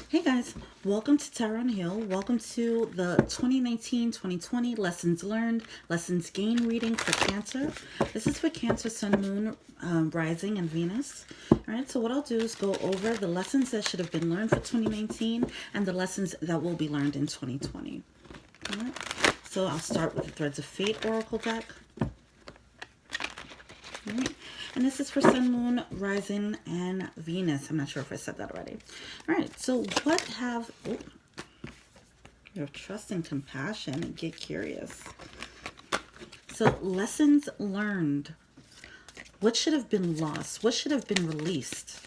Hey guys, welcome to Tara on Hill. Welcome to the 2019-2020 Lessons Learned, Lessons Gained reading for Cancer. This is for Cancer, Sun, Moon, Rising, and Venus. Alright, so what I'll do is go over the lessons that should have been learned for 2019 and the lessons that will be learned in 2020. Alright, so I'll start with the Threads of Fate Oracle deck. Alright. And this is for Sun, Moon, Rising, and Venus. I'm not sure if I said that already. All right, so what have... Oh, you have trust and compassion and get curious. So lessons learned. What should have been lost? What should have been released?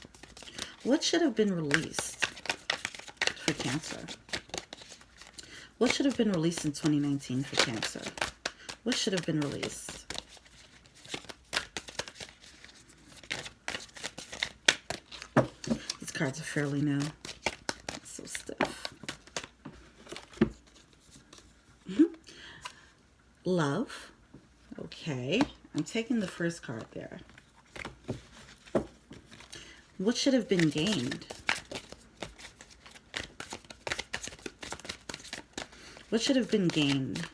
What should have been released for Cancer? What should have been released in 2019 for Cancer? What should have been released? Cards are fairly new. It's so stiff. Love. Okay. I'm taking the first card there. What should have been gained? What should have been gained?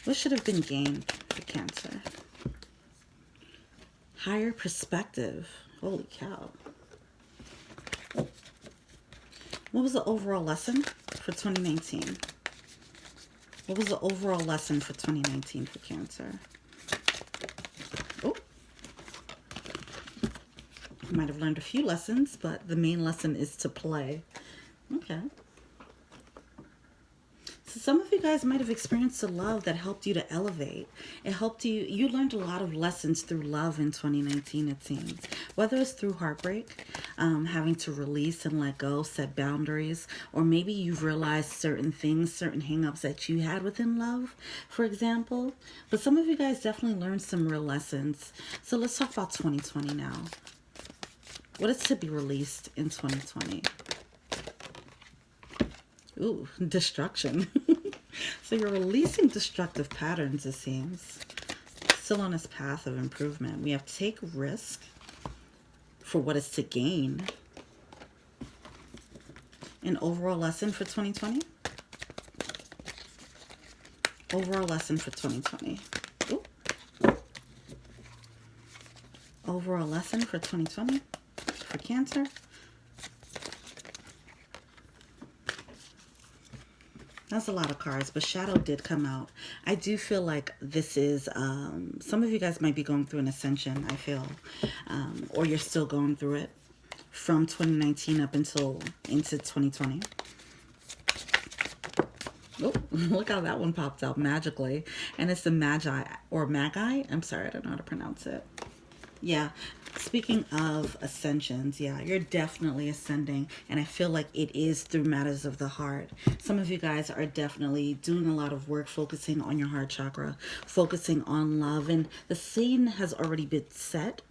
What should have been gained for Cancer? Higher perspective. Holy cow. What was the overall lesson for 2019? What was the overall lesson for 2019 for Cancer? Oh. You might have learned a few lessons, but the main lesson is to play. Okay. So some of you guys might have experienced a love that helped you to elevate. It helped you. You learned a lot of lessons through love in 2019, it seems. Whether it's through heartbreak, having to release and let go, set boundaries, or maybe you've realized certain things, certain hang-ups that you had within love, for example. But some of you guys definitely learned some real lessons. So let's talk about 2020 now. What is to be released in 2020? Ooh, destruction. So you're releasing destructive patterns, it seems. Still on this path of improvement. We have to take risk for what is to gain. An overall lesson for 2020? Overall lesson for 2020. Ooh. Overall lesson for 2020 for Cancer. That's a lot of cards, but Shadow did come out. I do feel like this is, some of you guys might be going through an ascension, I feel. Or you're still going through it from 2019 up until into 2020. Oh, look how that one popped out magically. And it's the Magi, or Magi. I'm sorry, I don't know how to pronounce it. Yeah, speaking of ascensions, yeah, you're definitely ascending, and I feel like it is through matters of the heart. Some of you guys are definitely doing a lot of work focusing on your heart chakra, focusing on love, and the scene has already been set.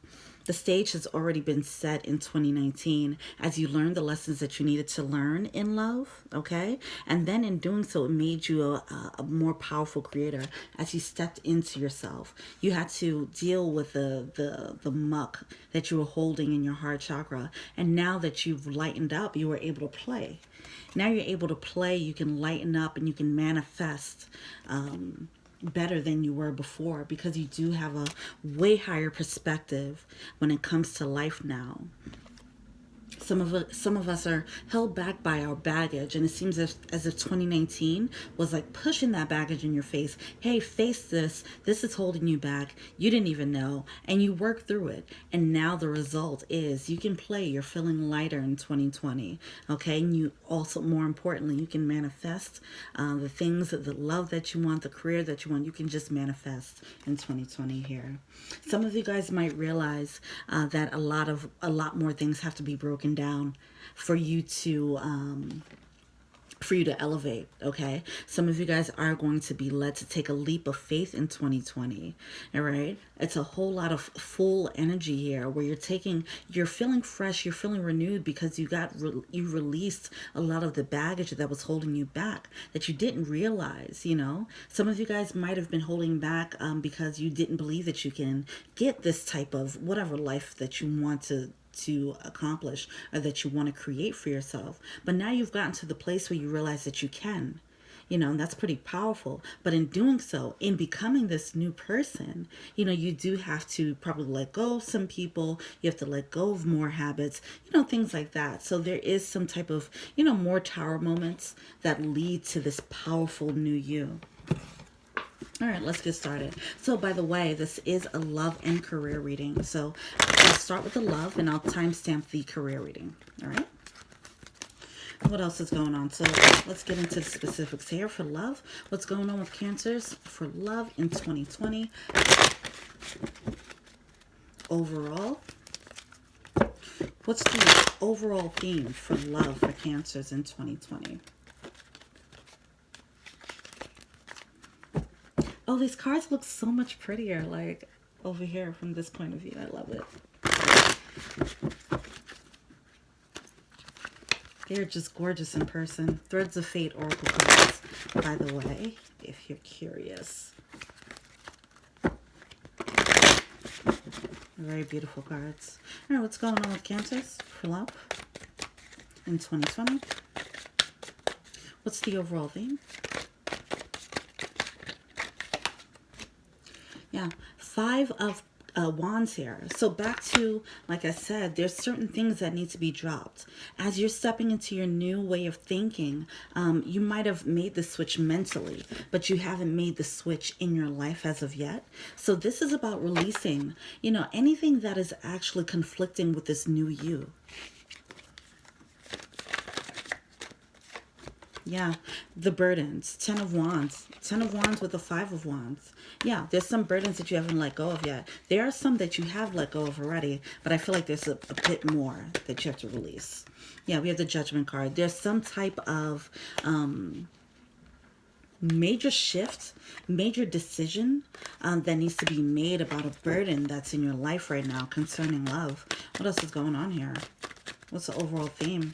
The stage has already been set in 2019 as you learned the lessons that you needed to learn in love, okay? And then in doing so, it made you a more powerful creator as you stepped into yourself. You had to deal with the muck that you were holding in your heart chakra. And now that you've lightened up, you were able to play. Now you're able to play, you can lighten up, and you can manifest better than you were before because you do have a way higher perspective when it comes to life now. Some of us are held back by our baggage, and it seems as if 2019 was like pushing that baggage in your face. Hey, face this. This is holding you back. You didn't even know, and you work through it. And now the result is you can play. You're feeling lighter in 2020. Okay, and you also, more importantly, you can manifest the things, the love that you want, the career that you want. You can just manifest in 2020 here. Some of you guys might realize that a lot more things have to be broken down for you to elevate, okay? Some of you guys are going to be led to take a leap of faith in 2020, all right? It's a whole lot of full energy here where you're feeling fresh, you're feeling renewed because you released a lot of the baggage that was holding you back that you didn't realize, you know? Some of you guys might have been holding back because you didn't believe that you can get this type of whatever life that you want to to accomplish or that you want to create for yourself. But now you've gotten to the place where you realize that you can. And that's pretty powerful. But in doing so, in becoming this new person, you do have to probably let go of some people. You have to let go of more habits, things like that. So there is some type of, more tower moments that lead to this powerful new you. All right, let's get started. So, by the way, this is a love and career reading. So, I'll start with the love and I'll timestamp the career reading. All right. What else is going on? So, let's get into the specifics here for love. What's going on with Cancers for love in 2020? Overall, what's the overall theme for love for Cancers in 2020? Oh, these cards look so much prettier, like over here from this point of view. I love it. They're just gorgeous in person. Threads of Fate Oracle cards, by the way, if you're curious. Very beautiful cards. All right, what's going on with Cancers for love in 2020? What's the overall theme? Yeah, 5 of Wands here. So back to, like I said, there's certain things that need to be dropped. As you're stepping into your new way of thinking, you might have made the switch mentally, but you haven't made the switch in your life as of yet. So this is about releasing, anything that is actually conflicting with this new you. Yeah, the burdens. 10 of Wands. 10 of Wands with the 5 of Wands. Yeah, there's some burdens that you haven't let go of yet. There are some that you have let go of already, but I feel like there's a bit more that you have to release. Yeah, we have the Judgment card. There's some type of major shift, major decision that needs to be made about a burden that's in your life right now concerning love. What else is going on here? What's the overall theme?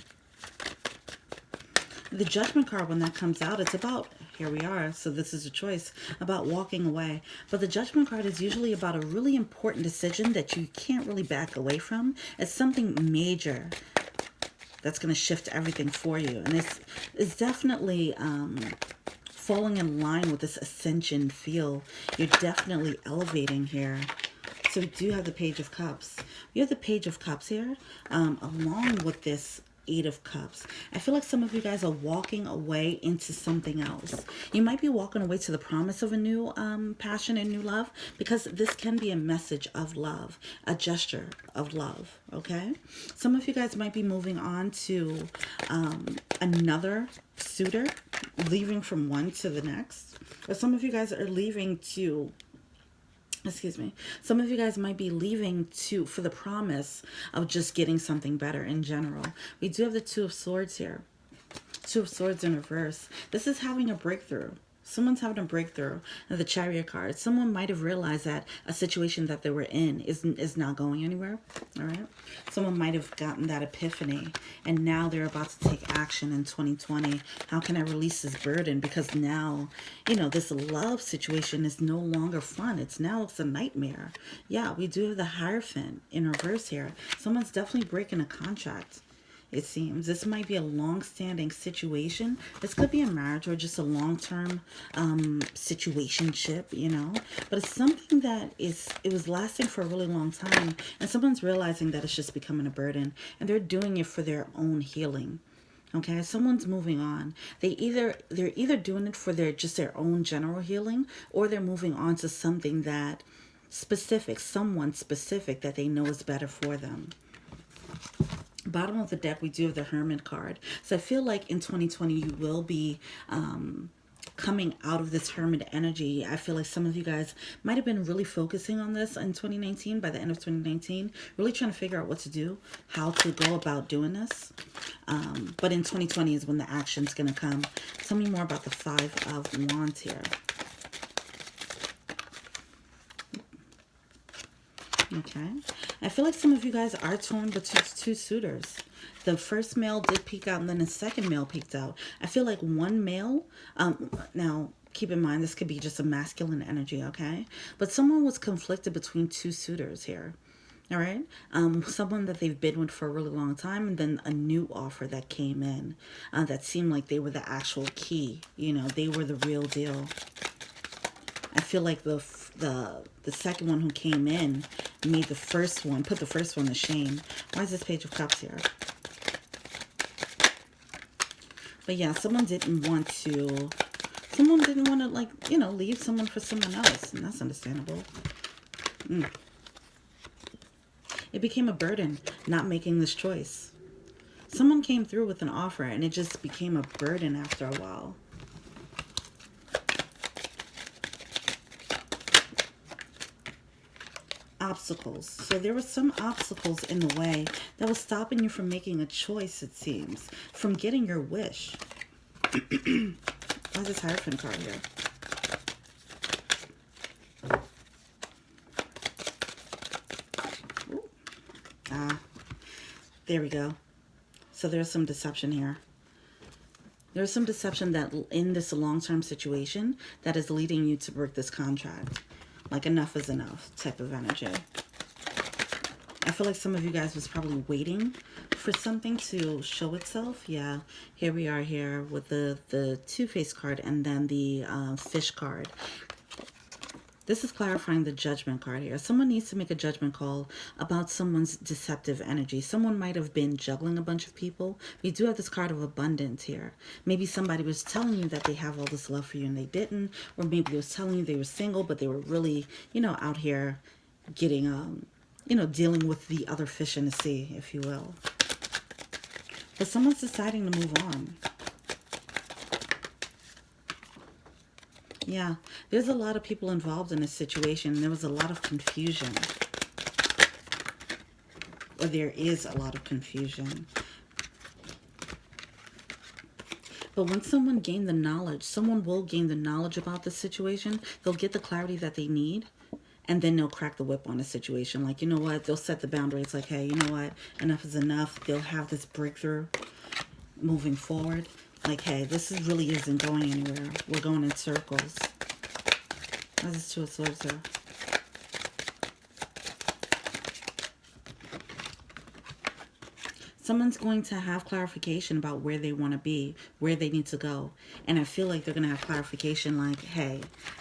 The Judgment card, when that comes out, it's about, here we are, so this is a choice, about walking away. But the Judgment card is usually about a really important decision that you can't really back away from. It's something major that's going to shift everything for you. And it's definitely falling in line with this ascension feel. You're definitely elevating here. So we do have the Page of Cups. We have the Page of Cups here, along with this 8 of Cups. I feel like some of you guys are walking away into something else. You might be walking away to the promise of a new passion and new love, because this can be a message of love, a gesture of love, okay? Some of you guys might be moving on to another suitor, leaving from one to the next. Or some of you guys are leaving to... Excuse me. Some of you guys might be leaving for the promise of just getting something better in general. We do have the 2 of Swords here. 2 of Swords in reverse. This is having a breakthrough. Someone's having a breakthrough. And the Chariot card. Someone might have realized that a situation that they were in is not going anywhere. All right. Someone might have gotten that epiphany, and now they're about to take action in 2020. How can I release this burden? Because now, this love situation is no longer fun. It's a nightmare. Yeah, we do have the Hierophant in reverse here. Someone's definitely breaking a contract. It seems this might be a long-standing situation. This could be a marriage or just a long-term situationship, but it's something that it was lasting for a really long time, and someone's realizing that it's just becoming a burden, and they're doing it for their own healing. Okay, someone's moving on. They're either doing it for their own general healing, or they're moving on to something that someone specific that they know is better for them. Bottom of the deck, we do have the Hermit card. So I feel like in 2020, you will be coming out of this Hermit energy. I feel like some of you guys might have been really focusing on this in 2019, by the end of 2019, really trying to figure out what to do, how to go about doing this. But in 2020 is when the action's going to come. Tell me more about the 5 of Wands here. Okay. I feel like some of you guys are torn between 2 suitors. The first male did peek out, and then the second male peeked out. I feel like one male, now keep in mind, this could be just a masculine energy, okay? But someone was conflicted between 2 suitors here. All right. Someone that they've been with for a really long time, and then a new offer that came in that seemed like they were the actual key. You know, they were the real deal. I feel like the second one who came in made the first one, put the first one to shame. Why is this Page of Cups here? But yeah, someone didn't want to, like, you know, leave someone for someone else. And that's understandable. It became a burden not making this choice. Someone came through with an offer and it just became a burden after a while. Obstacles. So there were some obstacles in the way that was stopping you from making a choice, it seems, from getting your wish. Why is this Hierophant card here? There we go. So there's some deception here. There's some deception that in this long-term situation that is leading you to break this contract. Like enough is enough type of energy. I feel like some of you guys was probably waiting for something to show itself. Yeah, here we are here with the Two-Face card and then the Fish card. This is clarifying the Judgment card here. Someone needs to make a judgment call about someone's deceptive energy. Someone might have been juggling a bunch of people. We do have this card of abundance here. Maybe somebody was telling you that they have all this love for you and they didn't. Or maybe they was telling you they were single, but they were really, you know, out here getting, you know, dealing with the other fish in the sea, if you will. But someone's deciding to move on. Yeah, there's a lot of people involved in this situation. There was a lot of confusion. Or there is a lot of confusion. But when someone gained the knowledge, someone will gain the knowledge about the situation. They'll get the clarity that they need. And then they'll crack the whip on the situation. Like, you know what? They'll set the boundaries. Like, hey, you know what? Enough is enough. They'll have this breakthrough moving forward. Like, hey, this really isn't going anywhere. We're going in circles. Why is this Two of Swords here? Someone's going to have clarification about where they want to be, where they need to go. And I feel like they're going to have clarification like, hey,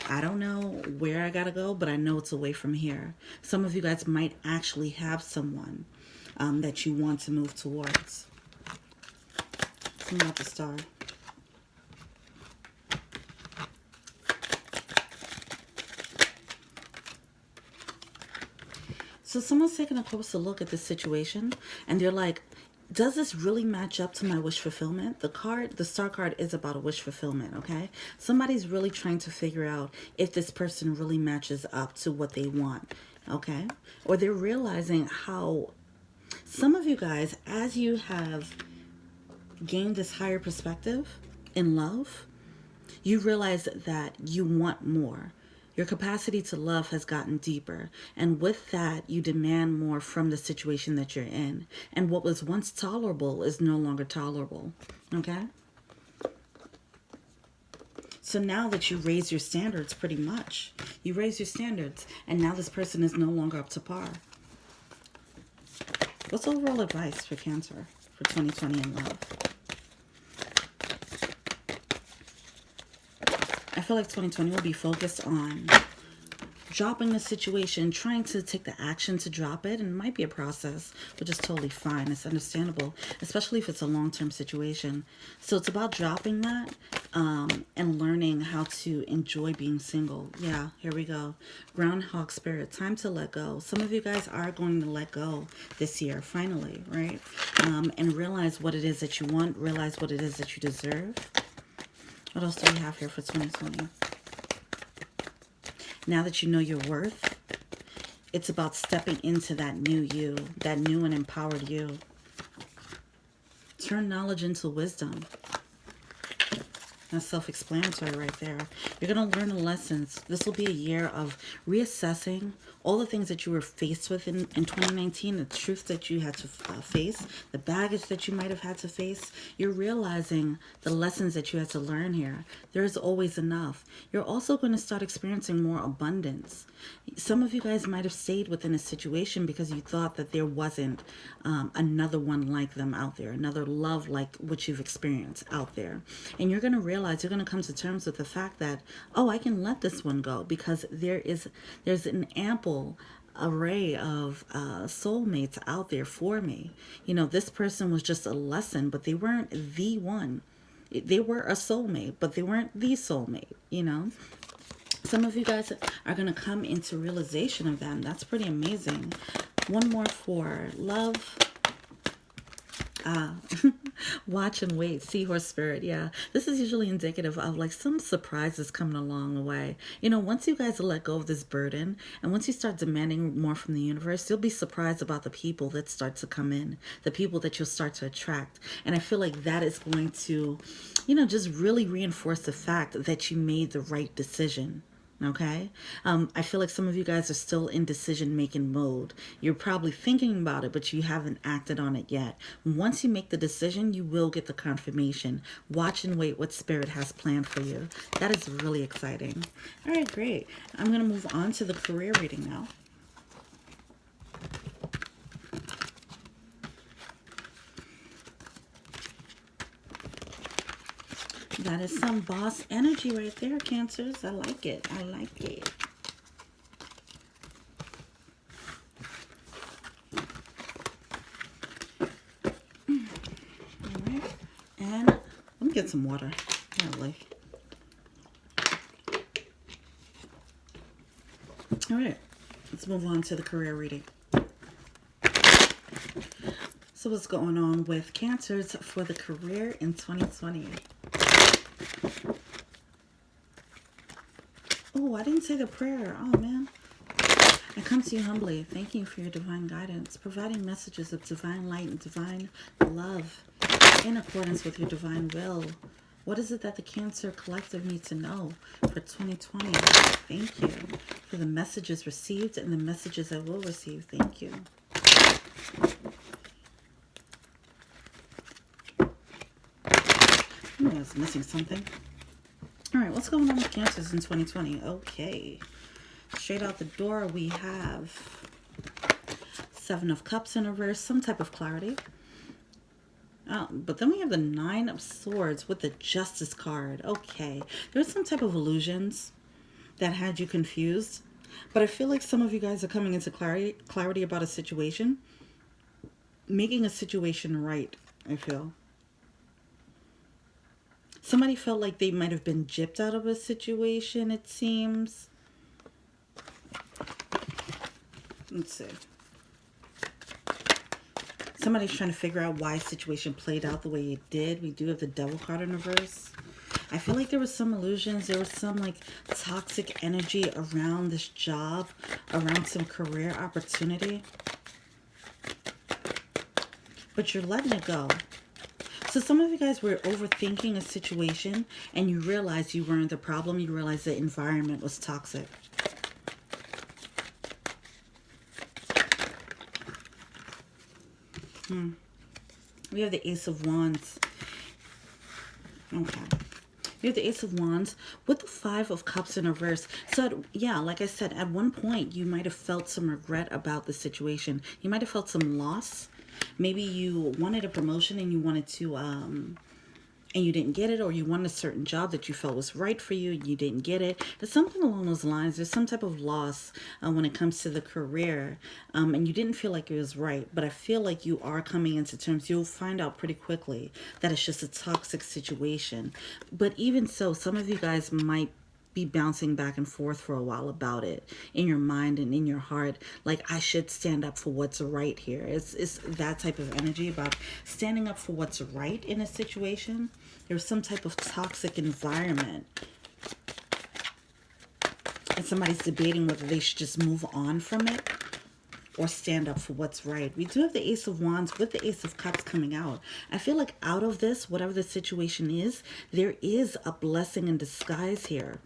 I don't know where I got to go, but I know it's away from here. Some of you guys might actually have someone that you want to move towards. Something about the Star. So someone's taking a closer look at this situation and they're like, does this really match up to my wish fulfillment? The Star card is about a wish fulfillment, okay? Somebody's really trying to figure out if this person really matches up to what they want, okay? Or they're realizing how some of you guys, as you have gained this higher perspective in love, you realize that you want more. Your capacity to love has gotten deeper. And with that, you demand more from the situation that you're in. And what was once tolerable is no longer tolerable. Okay? So now that you raise your standards pretty much, you raise your standards, and now this person is no longer up to par. What's overall advice for Cancer for 2020 in love? I feel like 2020 will be focused on dropping the situation, trying to take the action to drop it. And it might be a process, which is totally fine. It's understandable, especially if it's a long-term situation. So it's about dropping that and learning how to enjoy being single. Yeah, here we go. Groundhog Spirit, time to let go. Some of you guys are going to let go this year, finally, right? And realize what it is that you want, realize what it is that you deserve. What else do we have here for 2020? Now that you know your worth, it's about stepping into that new you, that new and empowered you. Turn knowledge into wisdom. That's self-explanatory right there. You're going to learn the lessons. This will be a year of reassessing all the things that you were faced with in 2019, the truth that you had to face, the baggage that you might have had to face. You're realizing the lessons that you had to learn here. There is always enough. You're also going to start experiencing more abundance. Some of you guys might have stayed within a situation because you thought that there wasn't another one like them out there, another love like what you've experienced out there. And you're going to realize, you're going to come to terms with the fact that, oh, I can let this one go because there's an ample array of soulmates out there for me. You know, this person was just a lesson, but they weren't the one. They were a soulmate, but they weren't the soulmate, you know. Some of you guys are going to come into realization of them. That's pretty amazing. One more for love. Watch and wait. Seahorse spirit. Yeah. This is usually indicative of like some surprises coming along the way. You know, once you guys let go of this burden and once you start demanding more from the universe, you'll be surprised about the people that start to come in, the people that you'll start to attract. And I feel like that is going to, you know, just really reinforce the fact that you made the right decision. Okay. I feel like some of you guys are still in decision-making mode. You're probably thinking about it, but you haven't acted on it yet. Once you make the decision, you will get the confirmation. Watch and wait what Spirit has planned for you. That is really exciting. All right, great. I'm going to move on to the career reading now. That is some boss energy right there, Cancers. I like it. I like it. All right. And let me get some water. Really. All right. Let's move on to the career reading. So what's going on with Cancers for the career in 2020? Oh, I didn't say the prayer. Oh, man. I come to you humbly, thanking you for your divine guidance, providing messages of divine light and divine love in accordance with your divine will. What is it that the Cancer Collective needs to know for 2020? Thank you for the messages received and the messages I will receive. Thank you. Oh, I was missing something. All right, what's going on with Cancers in 2020? Okay. Straight out the door, we have Seven of Cups in reverse, some type of clarity. But then we have the Nine of Swords with the Justice card. Okay. There's some type of illusions that had you confused. But I feel like some of you guys are coming into clarity about a situation. Making a situation right, I feel. Somebody felt like they might have been gypped out of a situation, it seems. Let's see. Somebody's trying to figure out why a situation played out the way it did. We do have the Devil card in reverse. I feel like there was some illusions. There was some like toxic energy around this job, around some career opportunity. But you're letting it go. So some of you guys were overthinking a situation and you realized you weren't the problem. You realized the environment was toxic. We have the Ace of Wands. Okay. We have the Ace of Wands with the Five of Cups in reverse. So, yeah, like I said, at one point, you might have felt some regret about the situation. You might have felt some loss. Maybe you wanted a promotion and you wanted to, and you didn't get it, or you wanted a certain job that you felt was right for you and you didn't get it. There's something along those lines. There's some type of loss when it comes to the career, and you didn't feel like it was right. But I feel like you are coming into terms. You'll find out pretty quickly that it's just a toxic situation. But even so, some of you guys might be bouncing back and forth for a while about it in your mind and in your heart. Like, I should stand up for what's right here. It's that type of energy about standing up for what's right in a situation. There's some type of toxic environment. And somebody's debating whether they should just move on from it or stand up for what's right. We do have the Ace of Wands with the Ace of Cups coming out. I feel like out of this, whatever the situation is, there is a blessing in disguise here.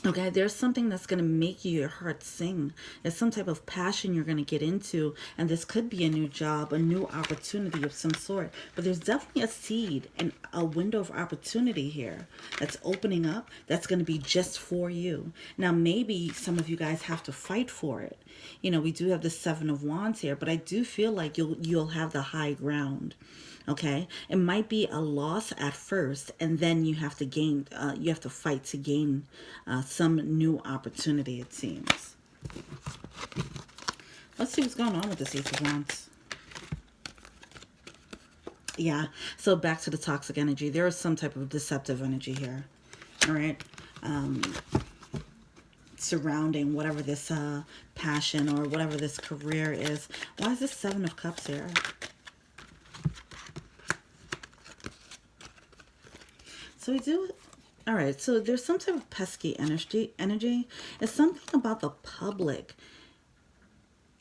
Okay, there's something that's going to make your heart sing. There's some type of passion you're going to get into, and this could be a new job, a new opportunity of some sort. But there's definitely a seed and a window of opportunity here that's opening up that's going to be just for you. Now, maybe some of you guys have to fight for it. You know, we do have the Seven of Wands here, but I do feel like you'll have the high ground. Okay, it might be a loss at first, and then you have to gain, you have to fight to gain some new opportunity, it seems. Let's see what's going on with this Ace of Wands. Yeah, so back to the toxic energy. There is some type of deceptive energy here. All right. Surrounding whatever this passion or whatever this career is. Why is this Seven of Cups here? So we do, all right, so there's some type of pesky energy. It's something about the public.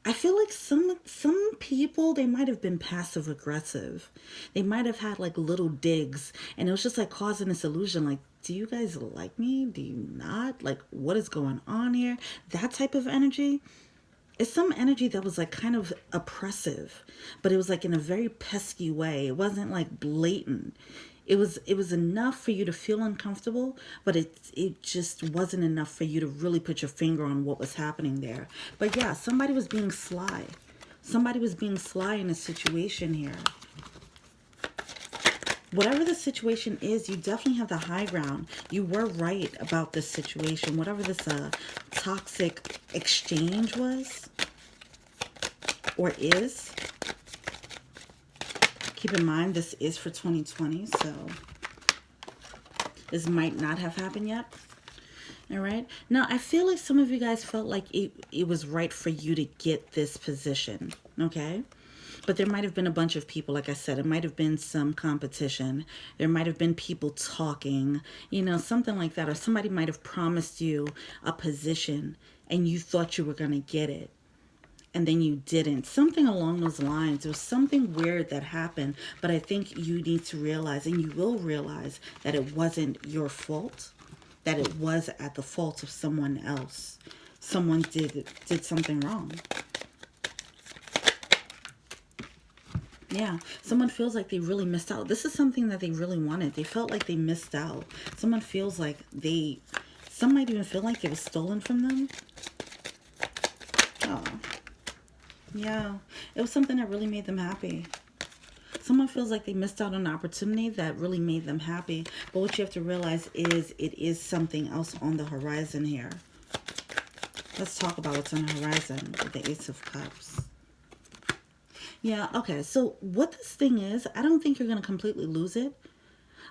I feel like some people, they might have been passive aggressive. They might have had like little digs, and it was just like causing this illusion like, do you guys like me? Do you not? Like, what is going on here? That type of energy. It's some energy that was like kind of oppressive, but it was like in a very pesky way. It wasn't like blatant. It was enough for you to feel uncomfortable, but it just wasn't enough for you to really put your finger on what was happening there. But yeah, somebody was being sly. Somebody was being sly in a situation here. Whatever the situation is, you definitely have the high ground. You were right about this situation. Whatever this toxic exchange was or is. Keep in mind, this is for 2020, so this might not have happened yet. All right. Now, I feel like some of you guys felt like it was right for you to get this position, okay? But there might have been a bunch of people, like I said, it might have been some competition. There might have been people talking, you know, something like that. Or somebody might have promised you a position and you thought you were going to get it. And then you didn't. Something along those lines. There was something weird that happened. But I think you need to realize, and you will realize, that it wasn't your fault. That it was at the fault of someone else. Someone did something wrong. Yeah, someone feels like they really missed out. This is something that they really wanted. They felt like they missed out. Someone feels like some might even feel like it was stolen from them. Oh. Yeah, it was something that really made them happy. Someone feels like they missed out on an opportunity that really made them happy. But what you have to realize is it is something else on the horizon here. Let's talk about what's on the horizon with the Ace of Cups. Yeah, okay, so what this thing is, I don't think you're going to completely lose it.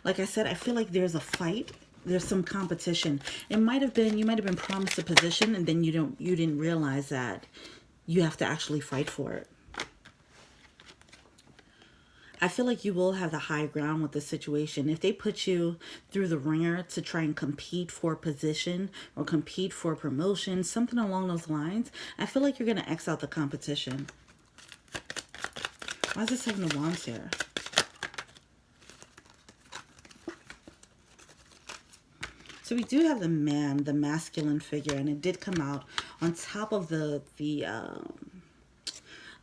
Like I said, I feel like there's a fight. There's some competition. It might have been, you might have been promised a position and then you didn't realize that you have to actually fight for it. I feel like you will have the high ground with this situation. If they put you through the ringer to try and compete for a position or compete for a promotion, something along those lines, I feel like you're going to X out the competition. Why is this Seven of Wands here? So we do have the man, the masculine figure, and it did come out on top of the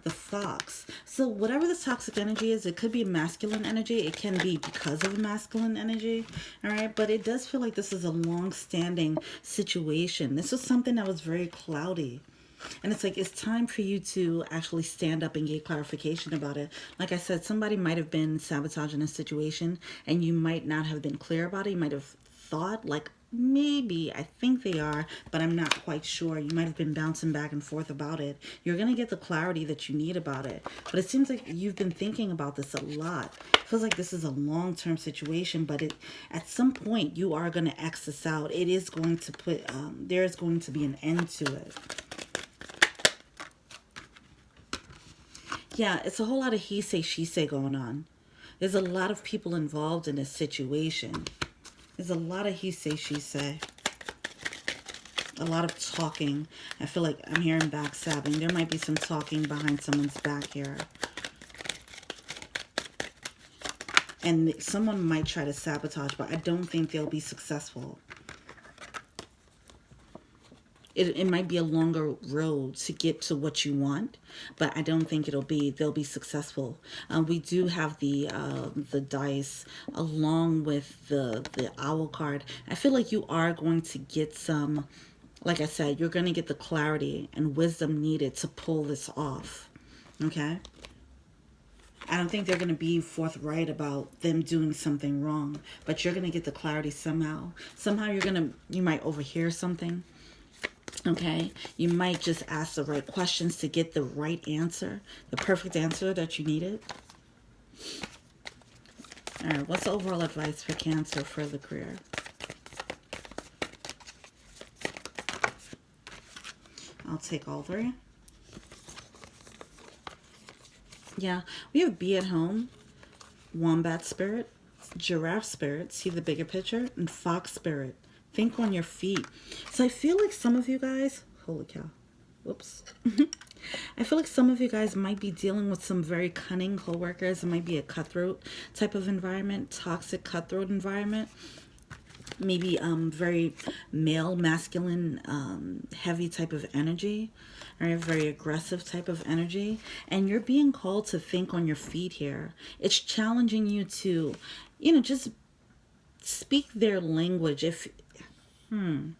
fox. So whatever the toxic energy is, it could be a masculine energy. It can be because of a masculine energy. All right. But it does feel like this is a long-standing situation. This was something that was very cloudy. And it's like, it's time for you to actually stand up and get clarification about it. Like I said, somebody might have been sabotaging a situation and you might not have been clear about it. You might have thought like, maybe, I think they are, but I'm not quite sure. You might have been bouncing back and forth about it. You're going to get the clarity that you need about it. But it seems like you've been thinking about this a lot. It feels like this is a long-term situation, but at some point you are going to X this out. It is going to put, there's going to be an end to it. Yeah, it's a whole lot of he say, she say going on. There's a lot of people involved in this situation. There's a lot of he say, she say. a lot of talking. I feel like I'm hearing backstabbing. There might be some talking behind someone's back here. And someone might try to sabotage, but I don't think they'll be successful. It might be a longer road to get to what you want, but I don't think they'll be successful. We do have the dice along with the owl card. I feel like you are going to get some, like I said, you're going to get the clarity and wisdom needed to pull this off. Okay? I don't think they're going to be forthright about them doing something wrong, but you're going to get the clarity somehow. Somehow you might overhear something. Okay, you might just ask the right questions to get the right answer, the perfect answer that you needed. All right, what's the overall advice for Cancer for the career? I'll take all three. Yeah, we have be at home, wombat spirit, giraffe spirit, see the bigger picture, and fox spirit. Think on your feet. So I feel like some of you guys, holy cow, whoops. I feel like some of you guys might be dealing with some very cunning coworkers. It might be a cutthroat type of environment, toxic cutthroat environment. Maybe very male, masculine, heavy type of energy, or a very aggressive type of energy. And you're being called to think on your feet here. It's challenging you to, just speak their language. I'm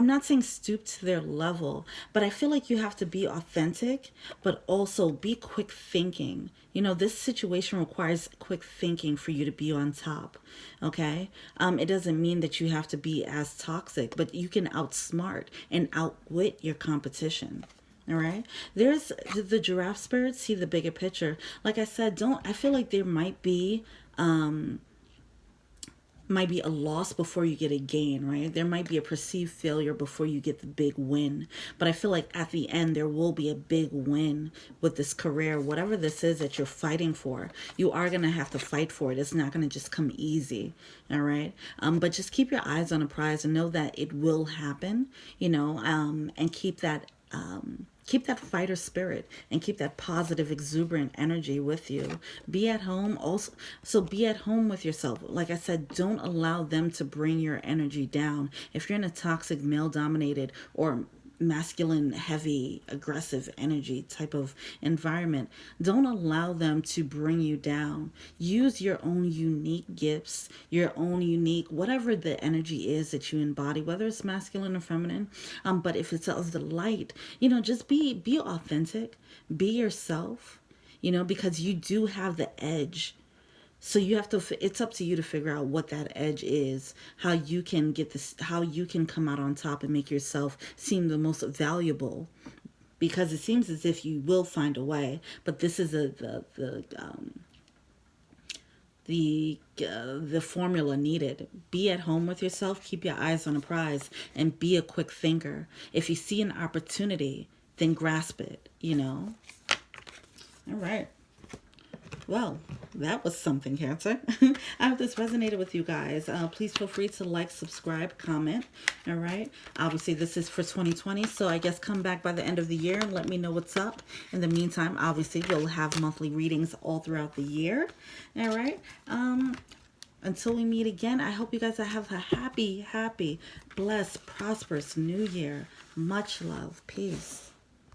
not saying stoop to their level, but I feel like you have to be authentic, but also be quick thinking. This situation requires quick thinking for you to be on top. Okay? It doesn't mean that you have to be as toxic, but you can outsmart and outwit your competition. All right? There's the giraffe spirit, see the bigger picture. Like I said, I feel like there might be a loss before you get a gain, right? There might be a perceived failure before you get the big win. But I feel like at the end, there will be a big win with this career. Whatever this is that you're fighting for, you are going to have to fight for it. It's not going to just come easy, all right? But just keep your eyes on the prize and know that it will happen, and keep that fighter spirit and keep that positive, exuberant energy with you. Be at home also. So be at home with yourself. Like I said, don't allow them to bring your energy down. If you're in a toxic, male-dominated or masculine, heavy, aggressive energy type of environment, don't allow them to bring you down. Use your own unique gifts, your own unique, whatever the energy is that you embody, whether it's masculine or feminine. But if it's of the light, just be authentic, be yourself, because you do have the edge. So it's up to you to figure out what that edge is, how you can get this, how you can come out on top and make yourself seem the most valuable, because it seems as if you will find a way, but this is the formula needed. Be at home with yourself, keep your eyes on a prize, and be a quick thinker. If you see an opportunity, then grasp it, All right. Well, that was something, Cancer. I hope this resonated with you guys. Please feel free to like, subscribe, comment. All right. Obviously, this is for 2020, so I guess come back by the end of the year and let me know what's up. In the meantime, obviously, we'll have monthly readings all throughout the year. All right. Until we meet again, I hope you guys have a happy, blessed, prosperous new year. Much love. Peace.